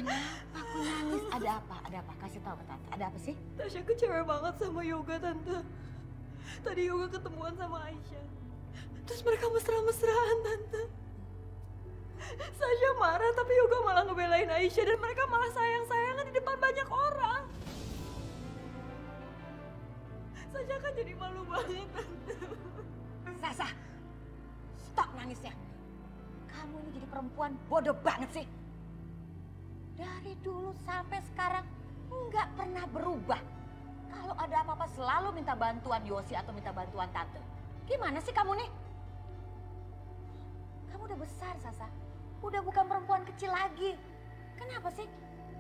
Kenapa aku nangis? Ada apa? Ada apa? Kasih tahu ke Tante. Ada apa sih? Tasya kecewa banget sama Yoga, Tante. Tadi Yoga ketemuan sama Aisyah. Terus mereka mesra-mesraan, Tante. Tasya marah, tapi Yoga malah ngebelain Aisyah. Dan mereka malah sayang-sayangan di depan banyak orang. Tasya kan jadi malu banget, Tante. Sasa, stop nangisnya. Kamu ini jadi perempuan bodoh banget sih. Dari dulu sampai sekarang nggak pernah berubah. Kalau ada apa-apa selalu minta bantuan Yosi atau minta bantuan Tante. Gimana sih kamu nih? Kamu udah besar, Sasa. Udah bukan perempuan kecil lagi. Kenapa sih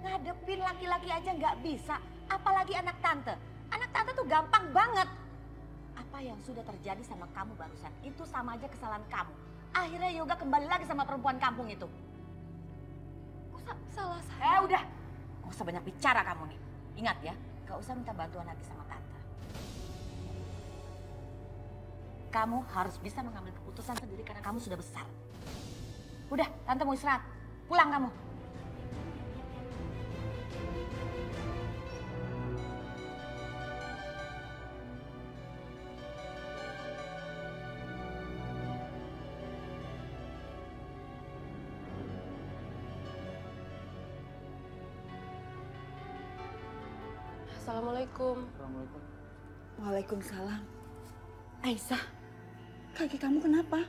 ngadepin laki-laki aja nggak bisa? Apalagi anak Tante. Anak Tante tuh gampang banget. Apa yang sudah terjadi sama kamu barusan, itu sama aja kesalahan kamu. Akhirnya Yoga kembali lagi sama perempuan kampung itu. Salah saya. Udah. Gak usah banyak bicara kamu nih. Ingat ya, gak usah minta bantuan lagi sama Tante. Kamu harus bisa mengambil keputusan sendiri karena kamu sudah besar. Udah, Tante mau istirahat. Pulang kamu. Assalamualaikum. Assalamualaikum. Waalaikumsalam. Aisyah, kaki kamu kenapa?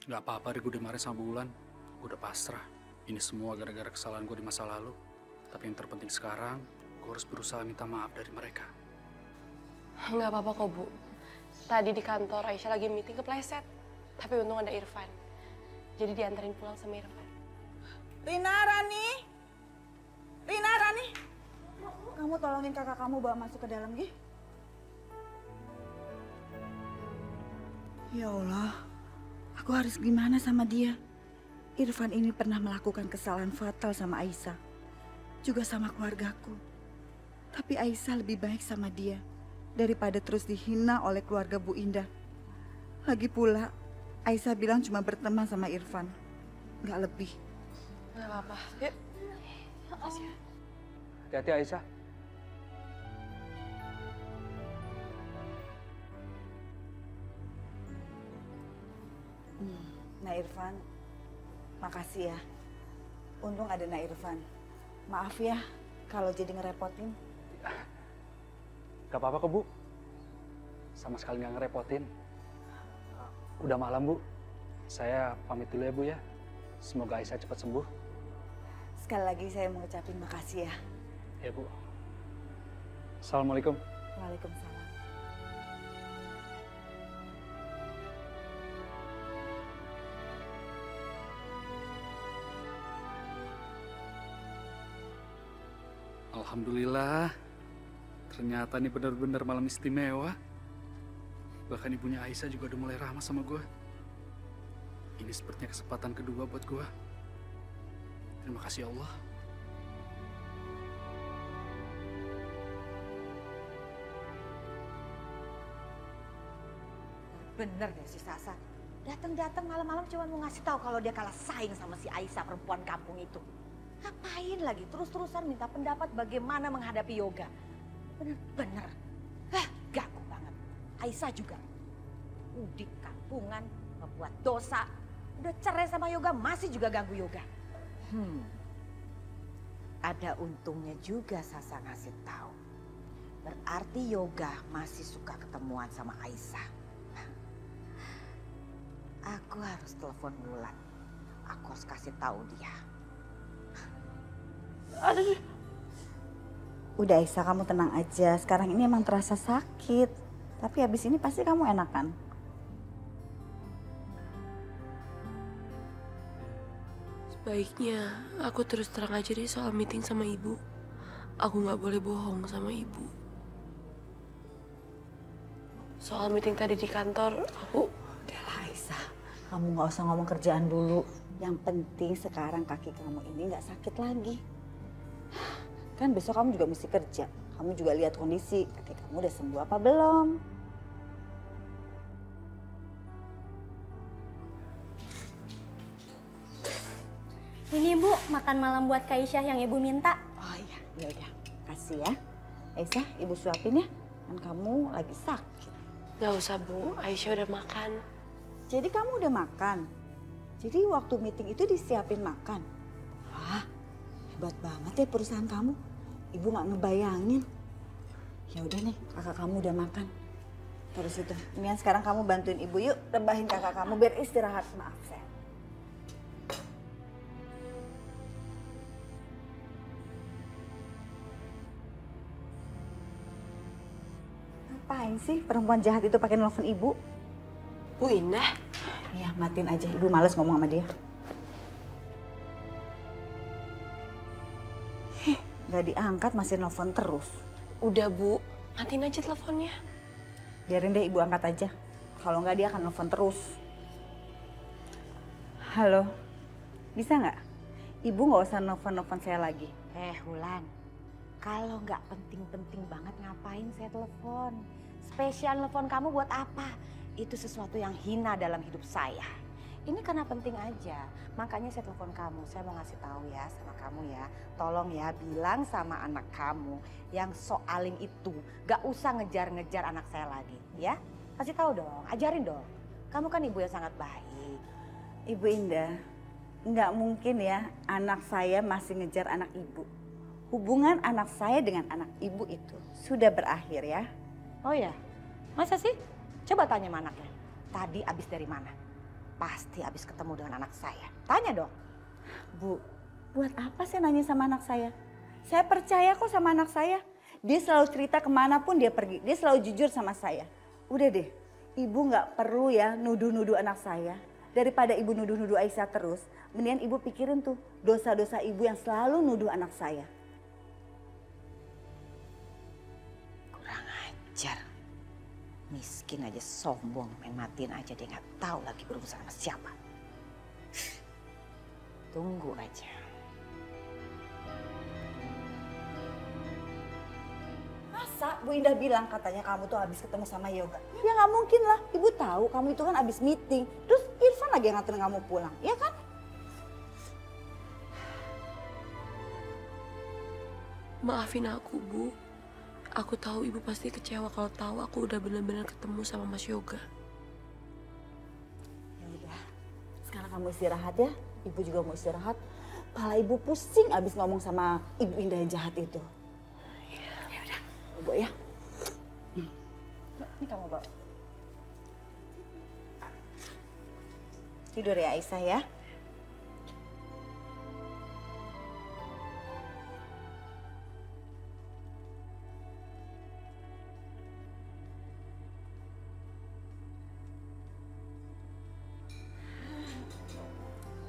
Gak apa-apa deh, gue udah marah sama Bulan. Gue udah pasrah. Ini semua gara-gara kesalahan gue di masa lalu. Tapi yang terpenting sekarang, gue harus berusaha minta maaf dari mereka. Nggak apa-apa kok, Bu. Tadi di kantor Aisyah lagi meeting kepleset. Tapi untung ada Irfan. Jadi diantarin pulang sama Irfan. Rina, Rani. Rina, Rani. Kamu tolongin kakak kamu bawa masuk ke dalam, Gi. Ya Allah, aku harus gimana sama dia? Irfan ini pernah melakukan kesalahan fatal sama Aisyah. Juga sama keluargaku. Tapi Aisyah lebih baik sama dia daripada terus dihina oleh keluarga Bu Indah. Lagi pula, Aisyah bilang cuma berteman sama Irfan. Nggak lebih. Nggak apa-apa. Yuk. Hati-hati Aisyah. Nah Irfan, makasih ya. Untung ada Nah Irfan. Maaf ya kalau jadi ngerepotin. Gak apa-apa kok, Bu. Sama sekali gak ngerepotin. Udah malam, Bu. Saya pamit dulu ya, Bu ya. Semoga Aisyah cepat sembuh. Sekali lagi saya mau ucapin makasih ya. Ya, Bu. Assalamualaikum. Waalaikumsalam. Alhamdulillah. Ternyata ini benar-benar malam istimewa. Bahkan ibunya Aisyah juga udah mulai ramah sama gue. Ini sepertinya kesempatan kedua buat gue. Terima kasih Allah. Bener deh si Sasa. Datang-datang malam-malam cuma mau ngasih tahu kalau dia kalah saing sama si Aisyah perempuan kampung itu. Ngapain lagi terus-terusan minta pendapat bagaimana menghadapi Yoga. Bener-bener. Ganggu banget. Aisyah juga. Udik kampungan, membuat dosa. Udah cerai sama Yoga masih juga ganggu Yoga. Ada untungnya juga Sasa ngasih tahu. Berarti Yoga masih suka ketemuan sama Aisyah. Aku harus telepon Bulan. Aku harus kasih tahu dia. Aduh. Udah Aisyah, kamu tenang aja. Sekarang ini emang terasa sakit. Tapi habis ini pasti kamu enakan. Sebaiknya aku terus terang aja deh soal meeting sama ibu. Aku nggak boleh bohong sama ibu. Soal meeting tadi di kantor, aku... Udahlah Aisyah, kamu nggak usah ngomong kerjaan dulu. Yang penting sekarang kaki kamu ini nggak sakit lagi. Kan besok kamu juga mesti kerja. Kamu juga lihat kondisi, kaki kamu udah sembuh apa belum? Ini nih Bu, makan malam buat Kak Aisyah yang Ibu minta. Oh iya, ya udah. Kasih ya. Aisyah, Ibu suapin ya. Kan kamu lagi sakit. Gak usah Bu, Aisyah udah makan. Jadi kamu udah makan? Jadi waktu meeting itu disiapin makan? Wah, hebat banget ya perusahaan kamu. Ibu nggak ngebayangin. Ya udah nih, kakak kamu udah makan. Terus itu, Mian sekarang kamu bantuin ibu yuk, rebahin kakak kamu biar istirahat. Maaf, saya. Ngapain sih perempuan jahat itu pakai nelfon ibu? Bu Indah, Ya, matiin aja. Ibu males ngomong sama dia. Gak diangkat, masih nelfon terus. udah Bu, matiin aja teleponnya. Biarin deh ibu angkat aja. Kalau nggak dia akan nelfon terus. Halo, bisa nggak? Ibu nggak usah nelfon saya lagi. Wulan, kalau nggak penting-penting banget ngapain saya telepon? Spesial telepon kamu buat apa? Itu sesuatu yang hina dalam hidup saya. Ini karena penting aja, makanya saya telepon kamu. Saya mau ngasih tahu ya sama kamu ya. Tolong ya bilang sama anak kamu yang soaling itu gak usah ngejar-ngejar anak saya lagi ya. Kasih tahu dong, ajarin dong. Kamu kan ibu yang sangat baik. Ibu Indah, nggak mungkin ya anak saya masih ngejar anak ibu. Hubungan anak saya dengan anak ibu itu sudah berakhir ya. Oh ya, masa sih? Coba tanya sama anaknya. Tadi abis dari mana? Pasti abis ketemu dengan anak saya. Tanya dong. Bu, buat apa sih nanya sama anak saya? Saya percaya kok sama anak saya. Dia selalu cerita kemanapun dia pergi. Dia selalu jujur sama saya. Udah deh, ibu nggak perlu ya nuduh-nuduh anak saya. Daripada ibu nuduh-nuduh Aisyah terus, mendingan ibu pikirin tuh dosa-dosa ibu yang selalu nuduh anak saya. Kurang ajar. Miskin aja sombong, main matiin aja dia nggak tahu lagi berurusan sama siapa. Tunggu aja. Masa Bu Indah bilang katanya kamu tuh habis ketemu sama Yoga? Ya nggak mungkin lah, ibu tahu kamu itu kan habis meeting. Terus Irfan lagi yang nganterin kamu pulang, ya kan? Maafin aku Bu. Aku tahu ibu pasti kecewa kalau tahu aku udah benar-benar ketemu sama Mas Yoga. Ya udah, sekarang kamu istirahat ya. Ibu juga mau istirahat. Kepala ibu pusing abis ngomong sama Ibu Indah yang jahat itu. Ya udah, Ibu ya. Ini kamu bawa. Tidur ya Aisyah ya.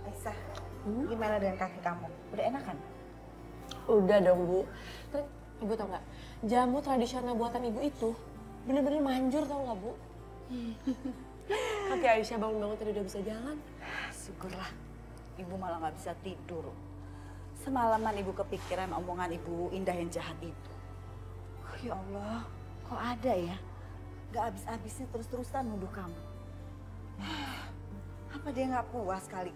Aisyah, gimana dengan kaki kamu? Udah enak kan? Udah dong Bu. Terus ibu tau nggak? Jamu tradisional buatan ibu itu bener-bener manjur tau nggak Bu? Kaki Aisyah bangun-bangun tadi udah bisa jalan. Syukurlah, ibu malah nggak bisa tidur. Semalaman ibu kepikiran omongan Ibu Indah yang jahat itu. Ya Allah, kok ada ya? Gak habis-habisnya terus-terusan nuduh kamu. Apa dia nggak puas kali?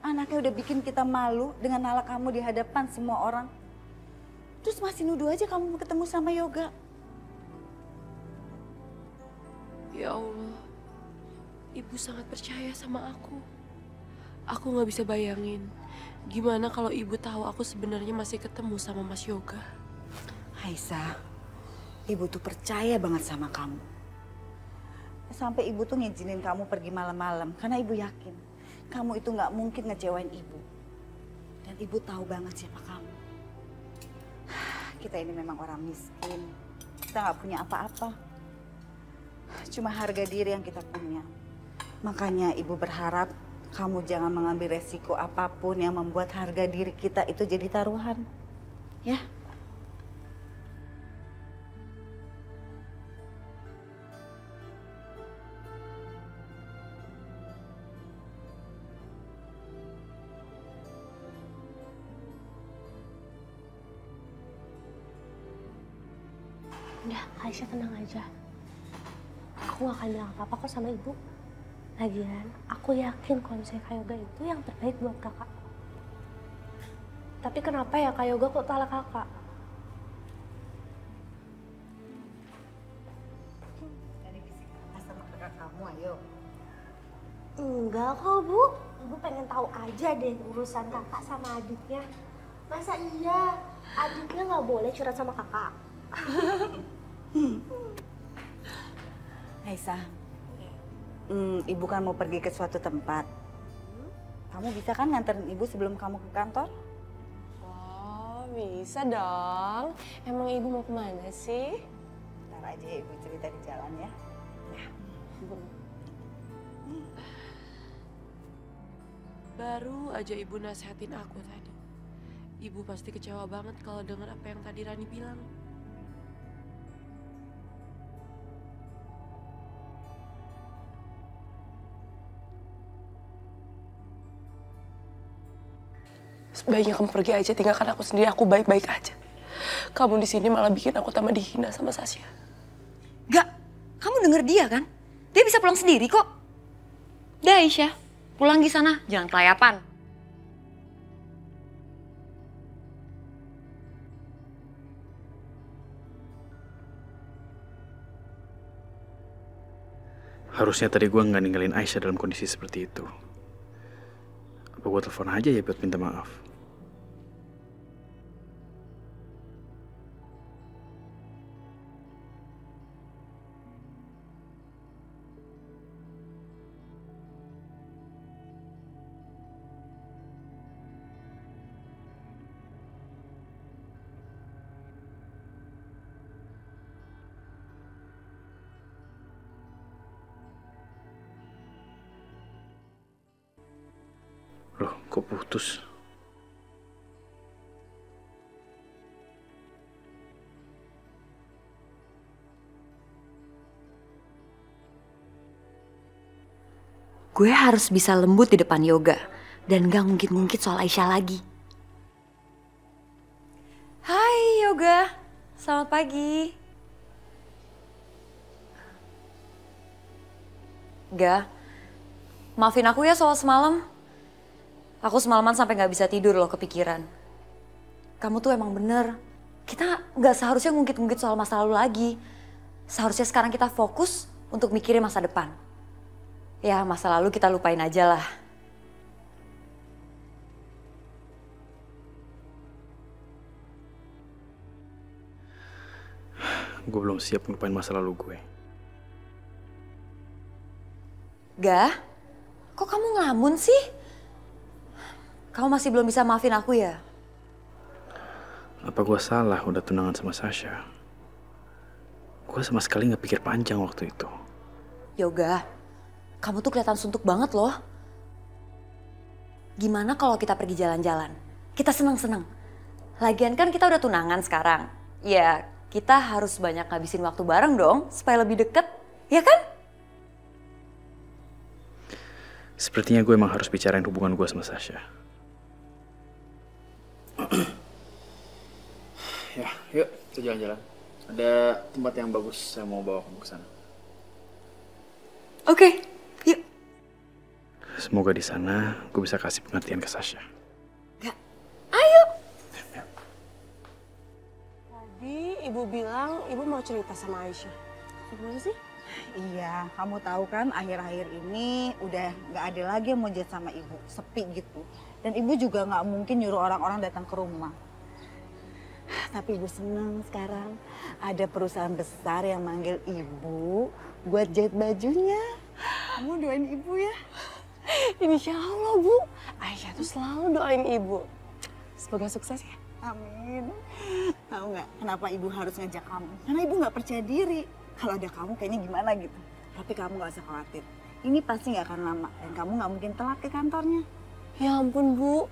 Anaknya udah bikin kita malu dengan nalak kamu di hadapan semua orang. Terus masih nuduh aja kamu ketemu sama Yoga. Ya Allah, ibu sangat percaya sama aku. Aku nggak bisa bayangin gimana kalau ibu tahu aku sebenarnya masih ketemu sama Mas Yoga. Aisyah, ibu tuh percaya banget sama kamu. Sampai ibu tuh ngizinin kamu pergi malam-malam karena ibu yakin kamu itu nggak mungkin ngecewain ibu. Dan ibu tahu banget siapa kamu. Kita ini memang orang miskin. Kita nggak punya apa-apa. Cuma harga diri yang kita punya. Makanya ibu berharap kamu jangan mengambil resiko apapun yang membuat harga diri kita itu jadi taruhan. Ya? Udah, Aisyah tenang aja. Aku gak akan bilang apa-apa kok sama ibu. Lagian, aku yakin kalau misalnya Kak Yoga itu yang terbaik buat kakak. Tapi kenapa ya Kak Yoga kok salah kakak? Dari bisik sama kakak kamu, ayo. Enggak kok Bu. Ibu pengen tahu aja deh urusan kakak sama adiknya. Masa iya adiknya nggak boleh curhat sama kakak? Aisyah, ibu kan mau pergi ke suatu tempat. Kamu bisa kan nganterin ibu sebelum kamu ke kantor? Oh, bisa dong. Emang ibu mau kemana sih? Ntar aja ibu cerita di jalan ya. Baru aja ibu nasehatin aku tadi. Ibu pasti kecewa banget kalau dengar apa yang tadi Rani bilang. Sebaiknya kamu pergi aja, tinggalkan aku sendiri. Aku baik-baik aja. Kamu di sini malah bikin aku tambah dihina sama Sasha. Gak, kamu denger dia kan? Dia bisa pulang sendiri kok. Udah Aisyah, pulang di sana, jangan kelayapan. Harusnya tadi gue nggak ninggalin Aisyah dalam kondisi seperti itu. Apa gue telepon aja ya buat minta maaf? Loh, kok putus? Gue harus bisa lembut di depan Yoga dan gak ngungkit-ngungkit soal Aisyah lagi. Hai Yoga, selamat pagi. Ga, maafin aku ya soal semalam. Aku semalaman sampai gak bisa tidur loh kepikiran. Kamu tuh emang bener. Kita gak seharusnya ngungkit-ngungkit soal masa lalu lagi. Seharusnya sekarang kita fokus untuk mikirin masa depan. Ya masa lalu kita lupain aja lah. Gue belum siap ngelupain masa lalu gue. Ga, kok kamu ngelamun sih? Kamu masih belum bisa maafin aku ya? Apa gue salah udah tunangan sama Sasha? Gue sama sekali gak pikir panjang waktu itu. Yoga, kamu tuh kelihatan suntuk banget loh. Gimana kalau kita pergi jalan-jalan? Kita senang-senang. Lagian kan kita udah tunangan sekarang. Ya, kita harus banyak ngabisin waktu bareng dong, supaya lebih deket. Ya kan? Sepertinya gue emang harus bicarain hubungan gue sama Sasha. Ya, yuk kita jalan-jalan. Ada tempat yang bagus, saya mau bawa kamu ke sana. Oke, yuk. Semoga di sana gue bisa kasih pengertian ke Sasha. Ayo. Tadi ibu bilang ibu mau cerita sama Aisyah. Gimana sih? Iya, kamu tahu kan akhir-akhir ini udah nggak ada lagi yang mau jet sama ibu, sepi gitu. Dan ibu juga nggak mungkin nyuruh orang-orang datang ke rumah. Tapi ibu senang sekarang ada perusahaan besar yang manggil ibu buat jahit bajunya. Kamu doain ibu ya. Insya Allah Bu, Aisyah tuh selalu doain ibu. Semoga sukses ya. Amin. Tahu nggak kenapa ibu harus ngajak kamu? Karena ibu nggak percaya diri. Kalau ada kamu kayaknya gimana gitu. Tapi kamu nggak usah khawatir. Ini pasti nggak akan lama dan kamu nggak mungkin telat ke kantornya. Ya ampun Bu,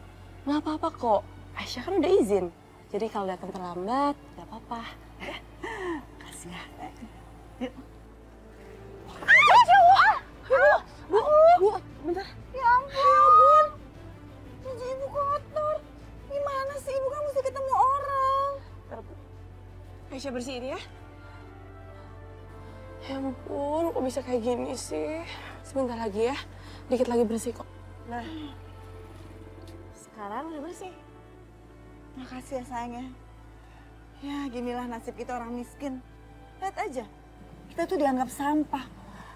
nggak apa-apa kok. Aisyah kan udah izin. Jadi kalau datang terlambat, nggak apa-apa. Kasih ya. Yuk. Bu, bentar. Ya ampun. Baju ibu kotor. Gimana sih ibu kan mesti ketemu orang. Aisyah bersihin ya. Ya ampun, kok bisa kayak gini sih? Sebentar lagi ya, dikit lagi bersih kok. Nah, sekarang udah bersih. Makasih ya sayangnya. Ya ginilah nasib kita orang miskin. Lihat aja, kita tuh dianggap sampah.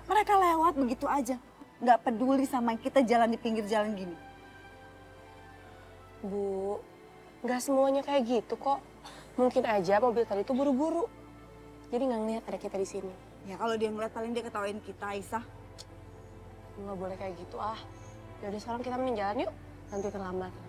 Mereka lewat begitu aja. Nggak peduli sama kita jalan di pinggir jalan gini. Bu, nggak semuanya kayak gitu kok. Mungkin aja mobil tadi itu buru-buru. Jadi nggak ngeliat ada kita di sini. Ya kalau dia ngeliat paling dia ketawain kita, Aisyah. Nggak boleh kayak gitu ah. Yaudah sekarang kita mending jalan yuk. Nanti terlambat.